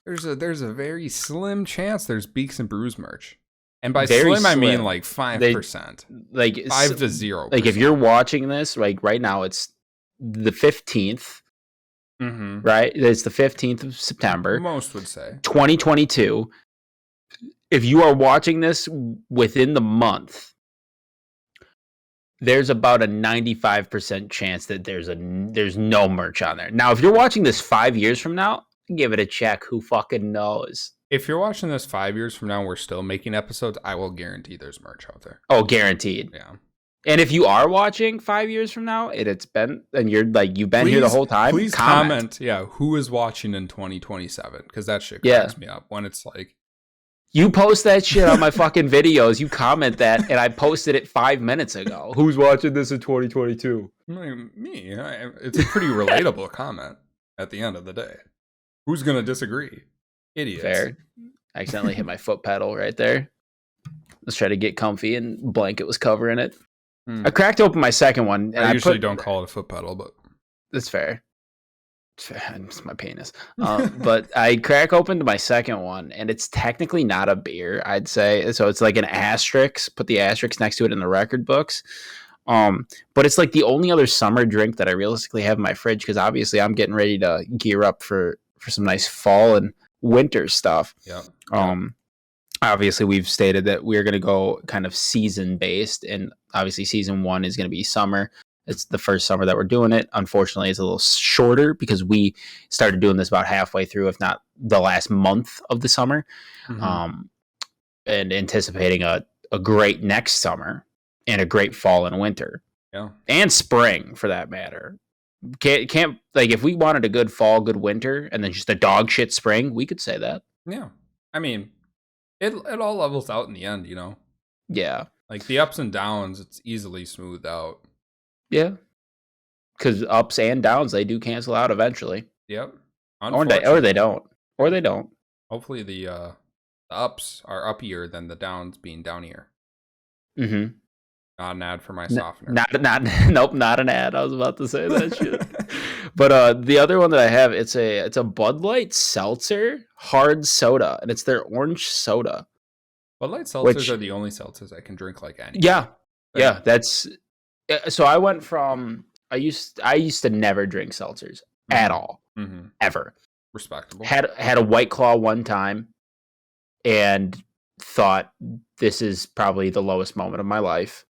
[SPEAKER 1] there's a very slim chance there's Beeks and Brews merch. And by slim, I mean like 5%.
[SPEAKER 2] Like
[SPEAKER 1] 5 to 0%.
[SPEAKER 2] Like if you're watching this, like right now, it's the 15th.
[SPEAKER 1] Mm-hmm.
[SPEAKER 2] Right? It's the 15th of September.
[SPEAKER 1] Most would say
[SPEAKER 2] 2022. If you are watching this within the month, there's about a 95% chance that there's no merch on there. Now, if you're watching this 5 years from now, give it a check. Who fucking knows?
[SPEAKER 1] If you're watching this 5 years from now, we're still making episodes, I will guarantee there's merch out there.
[SPEAKER 2] Oh, guaranteed.
[SPEAKER 1] Yeah.
[SPEAKER 2] And if you are watching 5 years from now, you've been here the whole time.
[SPEAKER 1] Please comment. Yeah, who is watching in 2027? Because that shit cracks me up when it's like,
[SPEAKER 2] you post that shit on my fucking videos. You comment that, and I posted it 5 minutes ago. Who's watching this in 2022?
[SPEAKER 1] Me. It's a pretty relatable comment at the end of the day. Who's gonna disagree? Idiots.
[SPEAKER 2] Fair. I accidentally hit my foot pedal right there. Let's try to get comfy, and blanket was covering it. I cracked open my second one. And
[SPEAKER 1] I usually don't call it a foot pedal, but
[SPEAKER 2] that's fair. It's my penis. But I crack open to my second one, and it's technically not a beer, I'd say. So it's like an asterisk. Put the asterisk next to it in the record books. But it's like the only other summer drink that I realistically have in my fridge, because obviously I'm getting ready to gear up for some nice fall and winter stuff.
[SPEAKER 1] Yeah.
[SPEAKER 2] Obviously we've stated that we're going to go kind of season based, and obviously season 1 is going to be summer. It's the first summer that we're doing it. Unfortunately, it's a little shorter because we started doing this about halfway through, if not the last month of the summer, and anticipating a great next summer and a great fall and winter, and spring for that matter. Can't like, if we wanted a good fall, good winter, and then just a dog shit spring, we could say that.
[SPEAKER 1] Yeah, I mean, it all levels out in the end,
[SPEAKER 2] Yeah,
[SPEAKER 1] like the ups and downs, it's easily smoothed out.
[SPEAKER 2] Yeah, because ups and downs, they do cancel out eventually.
[SPEAKER 1] Yep,
[SPEAKER 2] or they don't.
[SPEAKER 1] Hopefully the ups are uppier than the downs being downier.
[SPEAKER 2] Mm-hmm.
[SPEAKER 1] Not an ad for my softener.
[SPEAKER 2] Nope, not an ad. I was about to say that shit. But the other one that I have, it's a Bud Light seltzer hard soda, and it's their orange soda.
[SPEAKER 1] Bud Light seltzers are the only seltzers I can drink like any.
[SPEAKER 2] Yeah, that's. So I went from I used to never drink seltzers at all, ever.
[SPEAKER 1] Respectable.
[SPEAKER 2] Had a White Claw one time, and thought this is probably the lowest moment of my life.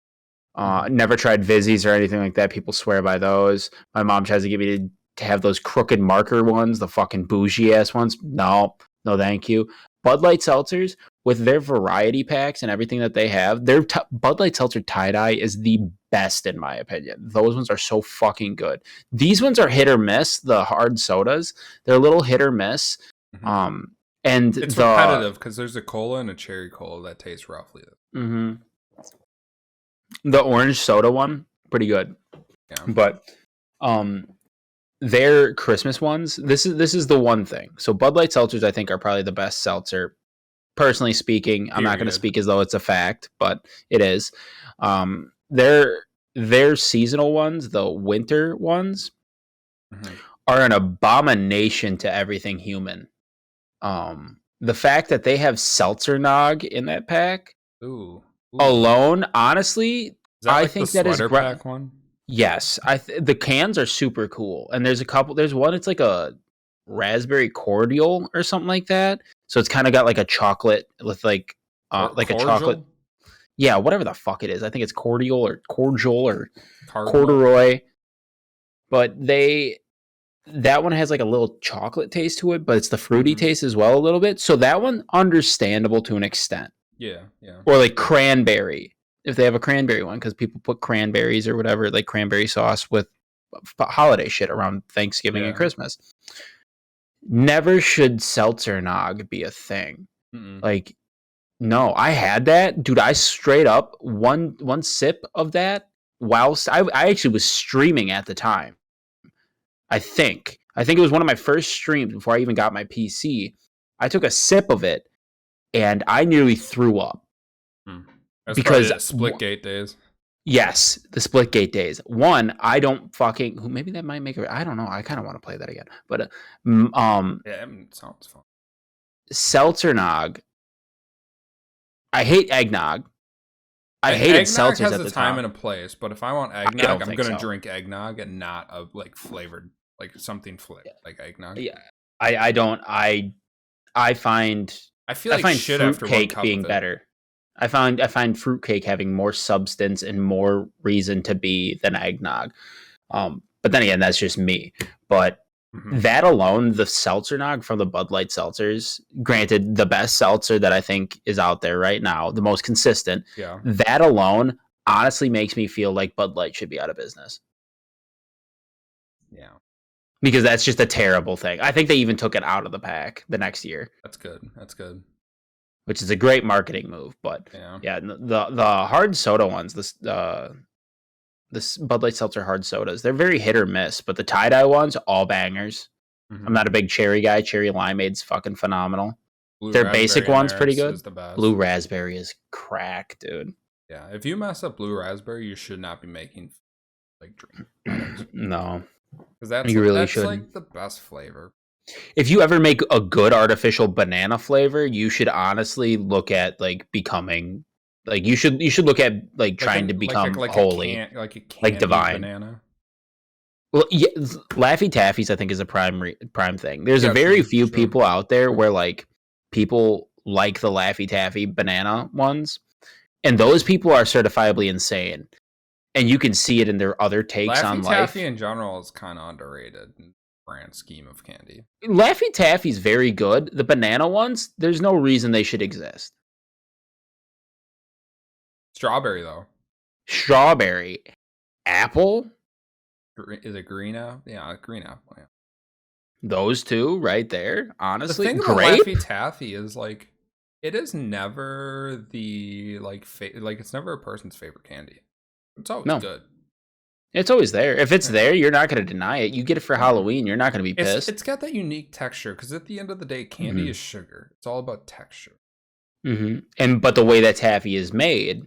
[SPEAKER 2] Never tried Vizzies or anything like that. People swear by those. My mom tries to get me to have those crooked marker ones, the fucking bougie ass ones. No, thank you. Bud Light seltzers, with their variety packs and everything that they have, their Bud Light seltzer tie-dye is the best in my opinion. Those ones are so fucking good. These ones are hit or miss. The hard sodas, they're a little hit or miss. And
[SPEAKER 1] it's repetitive because there's a cola and a cherry cola that tastes roughly.
[SPEAKER 2] The orange soda one, pretty good. Yeah. But their Christmas ones, this is the one thing. So Bud Light seltzers, I think, are probably the best seltzer. Personally speaking, I'm not going to speak as though it's a fact, but it is. Their seasonal ones, the winter ones, are an abomination to everything human. The fact that they have seltzer nog in that pack alone, honestly, I think that is
[SPEAKER 1] pack one.
[SPEAKER 2] Yes, the cans are super cool, and there's a couple. There's one. It's like a raspberry cordial or something like that. So it's kind of got like a chocolate with like a chocolate. Yeah, whatever the fuck it is. I think it's cordial or cordial or corduroy. But they that one has like a little chocolate taste to it, but it's the fruity taste as well a little bit. So that one, understandable to an extent.
[SPEAKER 1] Yeah.
[SPEAKER 2] Or like cranberry, if they have a cranberry one, because people put cranberries or whatever, like cranberry sauce with holiday shit around Thanksgiving and Christmas. Never should seltzer nog be a thing. Like, no, I had that, dude. I straight up one sip of that whilst I actually was streaming at the time. I think it was one of my first streams before I even got my PC. I took a sip of it and I nearly threw up.
[SPEAKER 1] That's because Splitgate days.
[SPEAKER 2] Yes, the Splitgate days. One, I don't fucking. Maybe that might make it. I don't know. I kind of want to play that again. But
[SPEAKER 1] it sounds fun.
[SPEAKER 2] Seltzer nog. I hate eggnog. I hated seltzers
[SPEAKER 1] has
[SPEAKER 2] at the
[SPEAKER 1] time
[SPEAKER 2] time
[SPEAKER 1] and a place, but if I want eggnog, I'm gonna drink eggnog and not a like flavored, like something flavored like eggnog.
[SPEAKER 2] Yeah, I don't. I find
[SPEAKER 1] shit after
[SPEAKER 2] fruitcake being better. I find fruitcake having more substance and more reason to be than eggnog. But then again, that's just me. But that alone, the seltzer nog from the Bud Light seltzers, granted, the best seltzer that I think is out there right now, the most consistent.
[SPEAKER 1] Yeah.
[SPEAKER 2] That alone honestly makes me feel like Bud Light should be out of business.
[SPEAKER 1] Yeah.
[SPEAKER 2] Because that's just a terrible thing. I think they even took it out of the pack the next year.
[SPEAKER 1] That's good.
[SPEAKER 2] Which is a great marketing move, but yeah, the hard soda ones, this Bud Light Seltzer hard sodas, they're very hit or miss, but the tie-dye ones, all bangers. I'm not a big cherry guy. Cherry limeade's fucking phenomenal. Their basic one's pretty good. Blue raspberry is crack, dude.
[SPEAKER 1] Yeah, if you mess up blue raspberry, you should not be making like drink.
[SPEAKER 2] No,
[SPEAKER 1] because that's like the best flavor.
[SPEAKER 2] If you ever make a good artificial banana flavor, you should honestly look at like becoming like you should look at like trying to become holy, like divine
[SPEAKER 1] banana.
[SPEAKER 2] Well, yeah, Laffy Taffies I think is a prime thing. There's a very few people out there where like people like the Laffy Taffy banana ones, and those people are certifiably insane, and you can see it in their other takes on life.
[SPEAKER 1] Laffy Taffy in general is kind of underrated. Grand scheme of candy.
[SPEAKER 2] Laffy Taffy's very good. The banana ones, there's no reason they should exist.
[SPEAKER 1] Strawberry though.
[SPEAKER 2] Strawberry. Apple?
[SPEAKER 1] Is it green apple? Yeah, green apple. Yeah.
[SPEAKER 2] Those two right there. Honestly,
[SPEAKER 1] the thing about Laffy Taffy is like it is never the like it's never a person's favorite candy. It's always good.
[SPEAKER 2] It's always there. If it's there, you're not going to deny it. You get it for Halloween, you're not going to be pissed.
[SPEAKER 1] It's got that unique texture because at the end of the day, candy is sugar. It's all about texture.
[SPEAKER 2] But the way that taffy is made,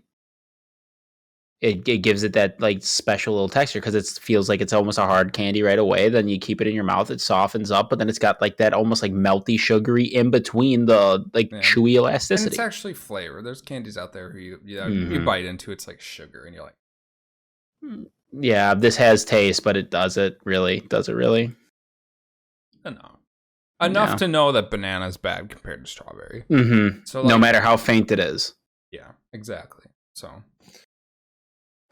[SPEAKER 2] it gives it that like special little texture because it feels like it's almost a hard candy right away. Then you keep it in your mouth, it softens up, but then it's got like that almost like melty, sugary in between the like chewy elasticity.
[SPEAKER 1] And it's actually flavor. There's candies out there who you bite into, it's like sugar, and you're like.
[SPEAKER 2] Yeah, this has taste, but it does it really? Does it really?
[SPEAKER 1] No. Enough to know that banana is bad compared to strawberry.
[SPEAKER 2] So no matter how faint it is.
[SPEAKER 1] Yeah, exactly. So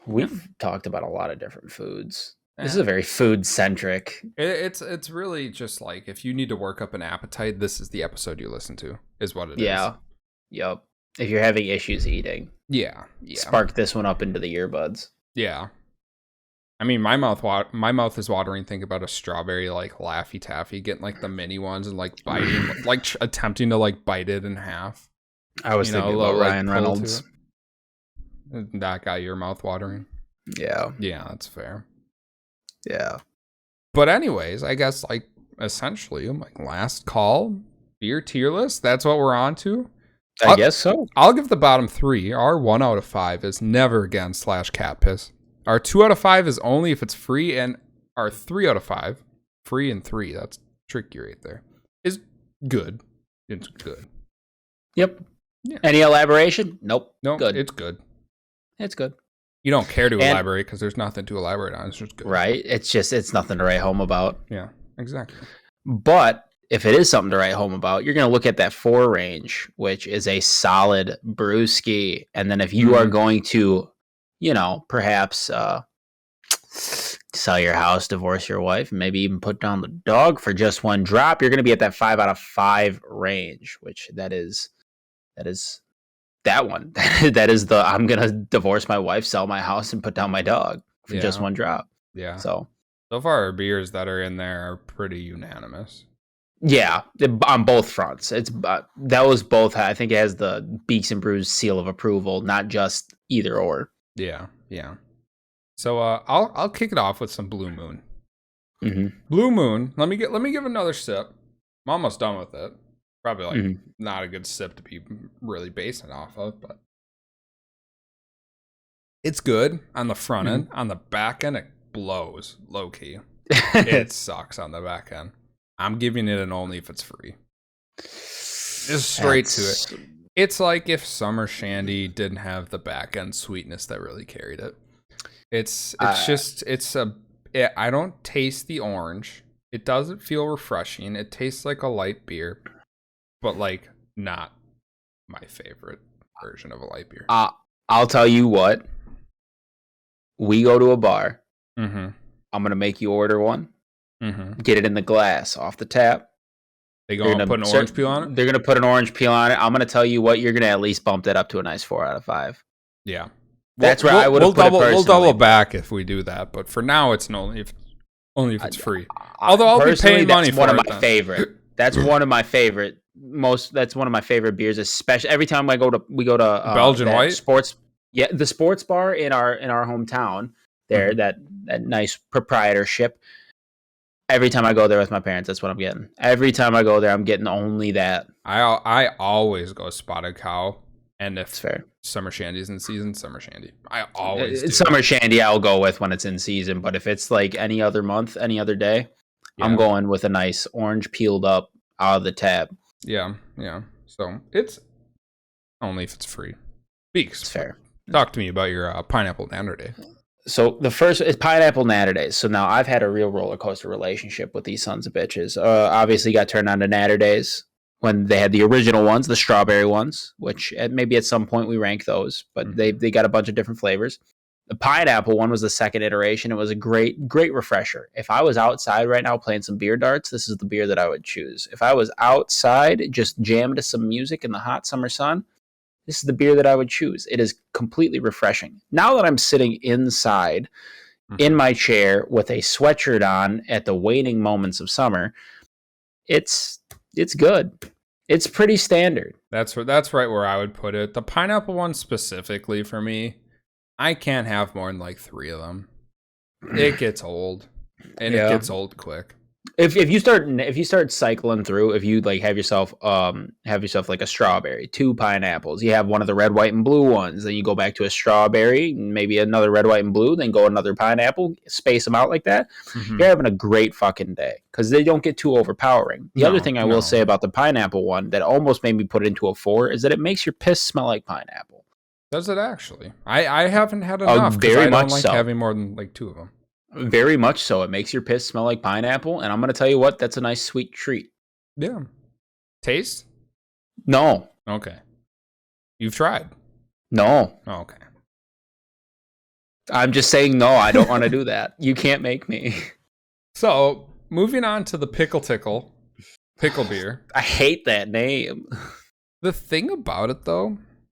[SPEAKER 2] we've talked about a lot of different foods. This is a very food-centric.
[SPEAKER 1] It's really just like if you need to work up an appetite, this is the episode you listen to, is what it is.
[SPEAKER 2] Yeah. Yep. If you're having issues eating.
[SPEAKER 1] Yeah.
[SPEAKER 2] Spark this one up into the earbuds.
[SPEAKER 1] Yeah. I mean, my mouth is watering. Think about a strawberry like Laffy Taffy, getting like the mini ones and like biting, like attempting to like bite it in half.
[SPEAKER 2] I was thinking about Ryan Reynolds.
[SPEAKER 1] That got your mouth watering.
[SPEAKER 2] Yeah,
[SPEAKER 1] that's fair.
[SPEAKER 2] Yeah,
[SPEAKER 1] but anyways, I guess like essentially, like last call beer tier list. That's what we're on to.
[SPEAKER 2] I guess so.
[SPEAKER 1] I'll give the bottom 3. Our 1 out of 5 is never again /cat piss. Our 2 out of 5 is only if it's free, and our 3 out of 5, free and 3, that's tricky right there, is good. It's good.
[SPEAKER 2] Yep. Yeah. Any elaboration? Nope.
[SPEAKER 1] No,
[SPEAKER 2] good.
[SPEAKER 1] It's good.
[SPEAKER 2] It's good.
[SPEAKER 1] You don't care to elaborate because there's nothing to elaborate on. It's just good.
[SPEAKER 2] Right? It's nothing to write home about.
[SPEAKER 1] Yeah, exactly.
[SPEAKER 2] But if it is something to write home about, you're going to look at that 4 range, which is a solid brewski. And then if you are going to, perhaps sell your house, divorce your wife, and maybe even put down the dog for just one drop, you're going to be at that 5 out of 5 range, which that is that one. That is the I'm going to divorce my wife, sell my house, and put down my dog for just one drop.
[SPEAKER 1] Yeah.
[SPEAKER 2] So
[SPEAKER 1] far, our beers that are in there are pretty unanimous.
[SPEAKER 2] Yeah, on both fronts. That was both. I think it has the Beeks and Brews seal of approval, not just either or.
[SPEAKER 1] Yeah. So I'll kick it off with some Blue Moon.
[SPEAKER 2] Mm-hmm.
[SPEAKER 1] Blue Moon. Let me give another sip. I'm almost done with it. Probably not a good sip to be really basing it off of, but it's good on the front end. On the back end, it blows low key. It sucks on the back end. I'm giving it an only if it's free. Just straight to it. It's like if Summer Shandy didn't have the back end sweetness that really carried it. I don't taste the orange. It doesn't feel refreshing. It tastes like a light beer, but like not my favorite version of a light beer.
[SPEAKER 2] I'll tell you what. We go to a bar.
[SPEAKER 1] Mm-hmm.
[SPEAKER 2] I'm gonna make you order one.
[SPEAKER 1] Mm-hmm.
[SPEAKER 2] Get it in the glass off the tap.
[SPEAKER 1] They're gonna put an orange peel on it?
[SPEAKER 2] They're gonna put an orange peel on it. I'm gonna tell you what, you're gonna at least bump that up to a nice 4 out of 5.
[SPEAKER 1] Yeah.
[SPEAKER 2] That's right. I would have put it personally.
[SPEAKER 1] We'll double back if we do that, but for now it's only if it's free. Although I'll be paying money for it.
[SPEAKER 2] That's one of my favorite. That's one of my favorite that's one of my favorite beers, especially every time we go to
[SPEAKER 1] Belgian White
[SPEAKER 2] sports. Yeah, the sports bar in our hometown there, that nice proprietorship. Every time I go there with my parents, that's what I'm getting. Every time I go there, I'm getting only that.
[SPEAKER 1] I always go Spotted Cow, and if
[SPEAKER 2] it's fair.
[SPEAKER 1] Summer Shandy's in season, Summer Shandy. I always do.
[SPEAKER 2] Summer Shandy I'll go with when it's in season, but if it's like any other month, any other day, I'm going with a nice orange peeled up out of the tab.
[SPEAKER 1] Yeah. So it's only if it's free. Beeks.
[SPEAKER 2] It's fair.
[SPEAKER 1] Talk to me about your pineapple Natter Day.
[SPEAKER 2] So the first is pineapple Natter Days. So now I've had a real roller coaster relationship with these sons of bitches. Obviously got turned on to Natter Days when they had the original ones, the strawberry ones, which maybe at some point we rank those, but they got a bunch of different flavors. The pineapple one was the second iteration. It was a great refresher. If I was outside right now playing some beer darts, this is the beer that I would choose. If I was outside just jammed to some music in the hot summer sun, this is the beer that I would choose. It is completely refreshing. Now that I'm sitting inside in my chair with a sweatshirt on at the waning moments of summer, it's good. It's pretty standard.
[SPEAKER 1] That's right where I would put it. The pineapple one specifically for me, I can't have more than like 3 of them. It gets old, and it gets old quick.
[SPEAKER 2] If you start cycling through, if you like have yourself like a strawberry, 2 pineapples, you have one of the red, white, and blue ones, then you go back to a strawberry, maybe another red, white, and blue, then go another pineapple, space them out like that. You're having a great fucking day because they don't get too overpowering. The other thing I will say about the pineapple one that almost made me put it into a 4 is that it makes your piss smell like pineapple.
[SPEAKER 1] Does it actually? I haven't had enough because I don't like having more than like 2 of them.
[SPEAKER 2] Very much so. It makes your piss smell like pineapple, and I'm going to tell you what, that's a nice sweet treat.
[SPEAKER 1] Yeah. Taste?
[SPEAKER 2] No.
[SPEAKER 1] Okay. You've tried?
[SPEAKER 2] No.
[SPEAKER 1] Oh, okay.
[SPEAKER 2] I'm just saying no, I don't want to do that. You can't make me.
[SPEAKER 1] So, moving on to the Pickle beer.
[SPEAKER 2] I hate that name.
[SPEAKER 1] The thing about it, though,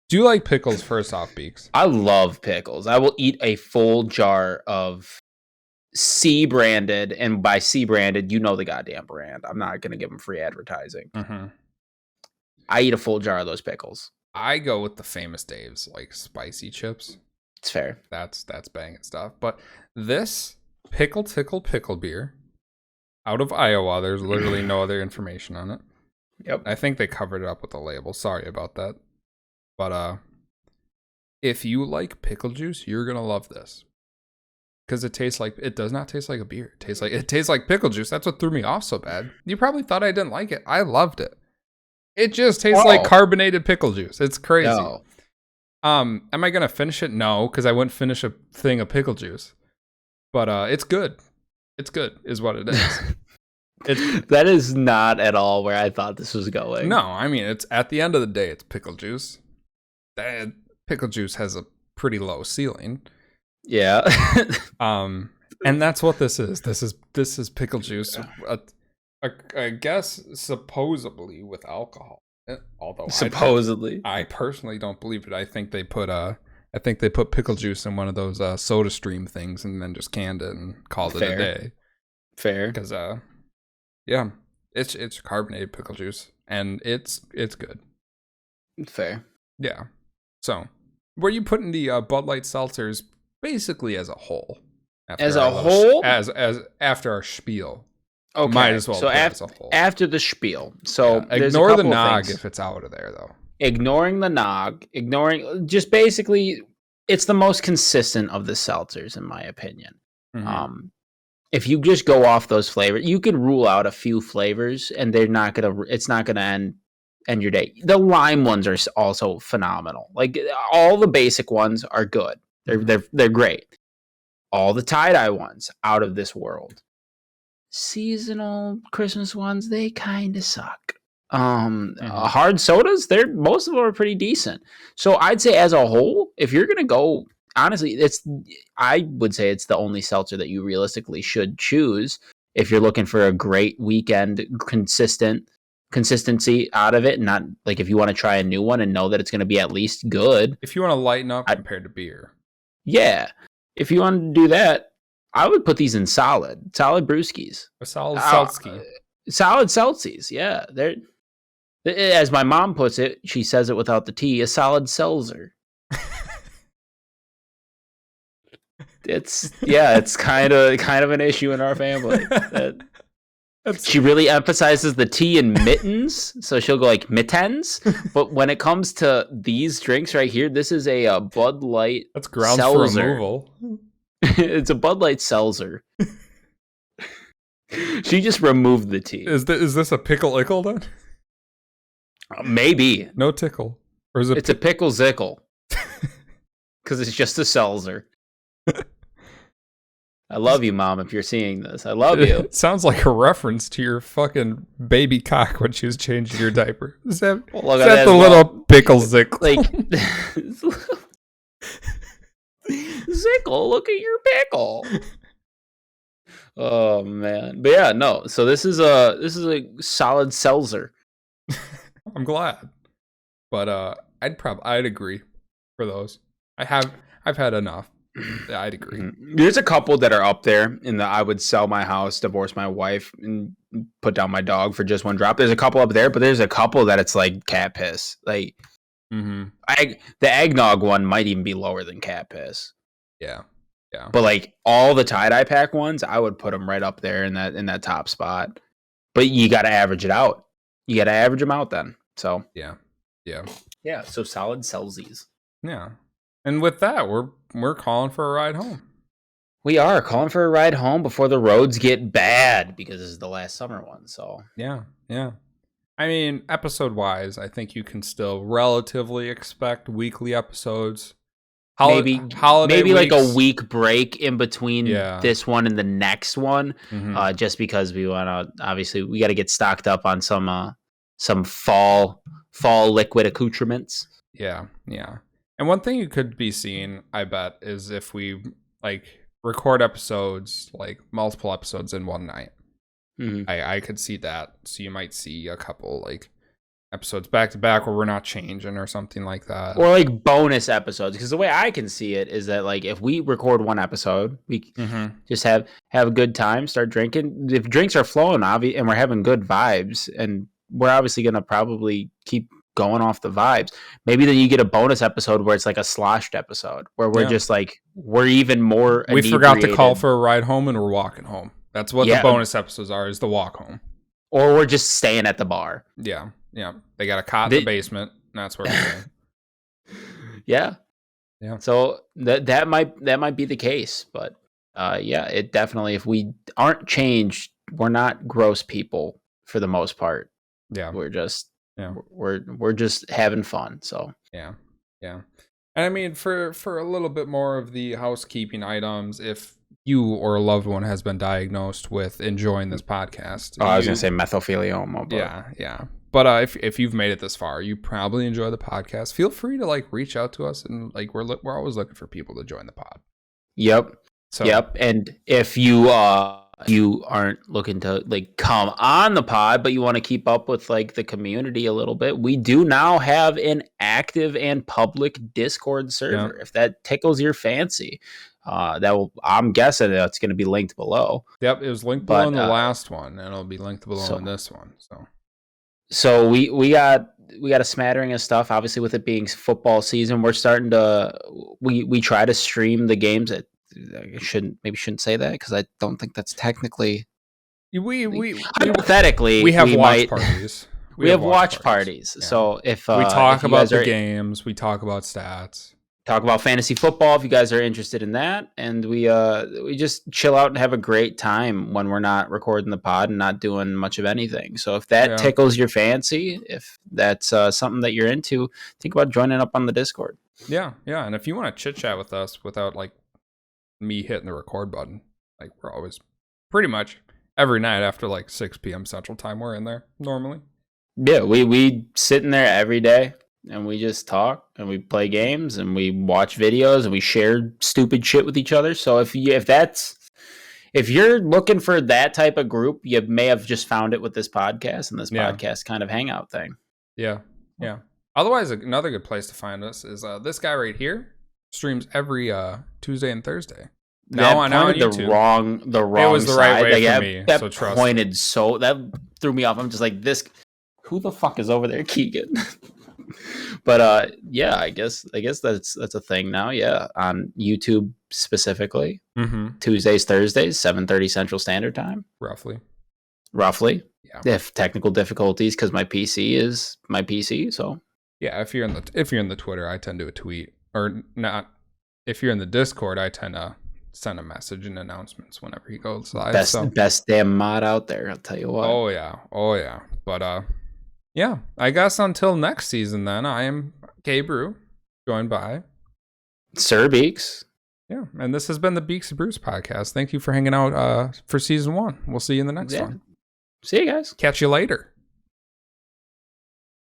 [SPEAKER 1] do you like pickles first off, Beeks?
[SPEAKER 2] I love pickles. I will eat a full jar of C branded, and by C branded, you know the goddamn brand. I'm not going to give them free advertising. I eat a full jar of those pickles.
[SPEAKER 1] I go with the Famous Dave's, like spicy chips.
[SPEAKER 2] It's fair.
[SPEAKER 1] That's banging stuff. But this pickle beer out of Iowa, there's literally no other information on it.
[SPEAKER 2] Yep.
[SPEAKER 1] I think they covered it up with a label. Sorry about that. But if you like pickle juice, you're going to love this. Because it does not taste like a beer. It tastes like pickle juice. That's what threw me off so bad. You probably thought I didn't like it. I loved it. It just tastes like carbonated pickle juice. It's crazy.
[SPEAKER 2] No.
[SPEAKER 1] Am I gonna finish it? No, because I wouldn't finish a thing of pickle juice. But it's good. It's good, is what it is.
[SPEAKER 2] That is not at all where I thought this was going.
[SPEAKER 1] No, I mean, it's at the end of the day, it's pickle juice. Pickle juice has a pretty low ceiling.
[SPEAKER 2] Yeah.
[SPEAKER 1] And that's what this is. This is pickle juice. I guess supposedly with alcohol. Although
[SPEAKER 2] supposedly,
[SPEAKER 1] I personally don't believe it. I think they put pickle juice in one of those Soda Stream things and then just canned it and called it a day.
[SPEAKER 2] Fair.
[SPEAKER 1] Because yeah, it's carbonated pickle juice and it's good.
[SPEAKER 2] Fair.
[SPEAKER 1] Yeah. So, were you putting the Bud Light seltzers basically as a whole?
[SPEAKER 2] As a whole?
[SPEAKER 1] As after our spiel.
[SPEAKER 2] Okay.
[SPEAKER 1] Might as well
[SPEAKER 2] so
[SPEAKER 1] as a whole.
[SPEAKER 2] After the spiel. So
[SPEAKER 1] ignore the nog if it's out of there, though.
[SPEAKER 2] Ignoring the nog, just basically, it's the most consistent of the seltzers, in my opinion. Mm-hmm. If you just go off those flavors, you can rule out a few flavors, and it's not gonna end your day. The lime ones are also phenomenal. Like all the basic ones are good. They're great. All the tie-dye ones, out of this world. Seasonal Christmas ones, they kind of suck. Hard sodas, most of them are pretty decent. So I'd say as a whole, if you're gonna go, honestly, I would say it's the only seltzer that you realistically should choose if you're looking for a great weekend consistency out of it, not like if you want to try a new one and know that it's going to be at least good.
[SPEAKER 1] If you want to lighten up compared to beer.
[SPEAKER 2] Yeah. If you want to do that, I would put these in solid brewskis.
[SPEAKER 1] A solid seltzy.
[SPEAKER 2] Solid seltzies, yeah. They're, as my mom puts it, she says it without the T, a solid seltzer. It's kind of an issue in our family. She really emphasizes the T in mittens, so she'll go like mittens. But when it comes to these drinks right here, this is a Bud Light.
[SPEAKER 1] That's grounds
[SPEAKER 2] seltzer.
[SPEAKER 1] For removal.
[SPEAKER 2] It's a Bud Light seltzer. She just removed the T.
[SPEAKER 1] Is this a pickle ickle then?
[SPEAKER 2] Maybe.
[SPEAKER 1] No tickle, or is it?
[SPEAKER 2] It's a pickle zickle. Because it's just a seltzer. I love you, Mom, if you're seeing this. I love you.
[SPEAKER 1] It sounds like a reference to your fucking baby cock when she was changing your diaper. Is that the little pickle zickle?
[SPEAKER 2] Like, zickle, look at your pickle. Oh, man. But yeah, no. So this is a solid seltzer.
[SPEAKER 1] I'm glad. But I'd agree for those. I've had enough. Yeah, I'd agree.
[SPEAKER 2] There's a couple that are up there in the I would sell my house, divorce my wife, and put down my dog for just one drop. There's a couple up there, but there's a couple that it's like cat piss. Like, the eggnog one might even be lower than cat piss.
[SPEAKER 1] Yeah.
[SPEAKER 2] But like all the tie-dye pack ones, I would put them right up there in that top spot. But you got to average it out. You got to average them out then. So
[SPEAKER 1] yeah.
[SPEAKER 2] So solid seltzies.
[SPEAKER 1] Yeah. And with that, we're calling for a ride home.
[SPEAKER 2] We are calling for a ride home before the roads get bad, because this is the last summer one. So
[SPEAKER 1] yeah. I mean, episode-wise, I think you can still relatively expect weekly episodes.
[SPEAKER 2] Maybe
[SPEAKER 1] weeks.
[SPEAKER 2] Like a week break in between this one and the next one, just because we want to. Obviously, we got to get stocked up on some fall liquid accoutrements.
[SPEAKER 1] Yeah. And one thing you could be seeing, I bet, is if we like record episodes, like multiple episodes in one night. I could see that. So you might see a couple like episodes back to back where we're not changing or something like that.
[SPEAKER 2] Or like bonus episodes. Because the way I can see it is that like if we record one episode, we just have a good time, start drinking. If drinks are flowing, and we're having good vibes, and we're obviously going to probably keep going off the vibes, maybe then you get a bonus episode where it's like a sloshed episode where we're just like we're even more
[SPEAKER 1] we forgot to call for a ride home and we're walking home. That's what the bonus episodes are, is the walk home,
[SPEAKER 2] or we're just staying at the bar.
[SPEAKER 1] Yeah, they got a cot in the basement, and that's where we're going.
[SPEAKER 2] Yeah So that might be the case, but it definitely, if we aren't changed, we're not gross people for the most part. We're just we're just having fun. So
[SPEAKER 1] yeah. And I mean, for a little bit more of the housekeeping items, if you or a loved one has been diagnosed with enjoying this podcast,
[SPEAKER 2] I was gonna say mesothelioma, but
[SPEAKER 1] yeah. But if you've made it this far, you probably enjoy the podcast. Feel free to like reach out to us, and like we're always looking for people to join the pod.
[SPEAKER 2] Yep.
[SPEAKER 1] So
[SPEAKER 2] yep. And if you aren't looking to like come on the pod, but you want to keep up with like the community a little bit, we do now have an active and public Discord server.
[SPEAKER 1] Yeah.
[SPEAKER 2] If that tickles your fancy, I'm guessing that's going to be linked below.
[SPEAKER 1] Yep, it was linked below in the last one, and it'll be linked below in this one.
[SPEAKER 2] So we got a smattering of stuff. Obviously, with it being football season, we're starting to we try to stream the games. I shouldn't say that because I don't think that's technically. Hypothetically,
[SPEAKER 1] we have watch parties.
[SPEAKER 2] We have watch parties. Yeah. So if
[SPEAKER 1] we talk about the games, we talk about stats,
[SPEAKER 2] talk about fantasy football if you guys are interested in that, and we just chill out and have a great time when we're not recording the pod and not doing much of anything. So if that tickles your fancy, if that's something that you're into, think about joining up on the Discord.
[SPEAKER 1] Yeah, and if you want to chit chat with us without like me hitting the record button, like we're always pretty much every night after like 6 p.m. Central Time, we're in there normally. Yeah,
[SPEAKER 2] we sit in there every day. And we just talk and we play games and we watch videos and we share stupid shit with each other. So if you're looking for that type of group, you may have just found it with this podcast and this podcast kind of hangout thing.
[SPEAKER 1] Yeah. Otherwise, another good place to find us is this guy right here streams every Tuesday and Thursday. Now on YouTube.
[SPEAKER 2] The wrong.
[SPEAKER 1] It was the right way for me.
[SPEAKER 2] That
[SPEAKER 1] so trust
[SPEAKER 2] pointed
[SPEAKER 1] me.
[SPEAKER 2] So that threw me off. I'm just like, this. Who the fuck is over there, Keegan? But I guess that's a thing now. Yeah, on YouTube specifically, Tuesdays, Thursdays, 7:30 Central Standard Time,
[SPEAKER 1] roughly.
[SPEAKER 2] Yeah. If technical difficulties, because my PC is my PC. So
[SPEAKER 1] yeah, if you're in the Twitter, I tend to tweet or not. If you're in the Discord, I tend to send a message and announcements whenever he goes live.
[SPEAKER 2] Best damn mod out there. I'll tell you what.
[SPEAKER 1] Oh yeah. But yeah, I guess until next season then, I am K-Brew, joined by
[SPEAKER 2] SirBeeks.
[SPEAKER 1] Yeah, and this has been the Beeks Brews podcast. Thank you for hanging out for season 1. We'll see you in the next one.
[SPEAKER 2] See you guys.
[SPEAKER 1] Catch you later.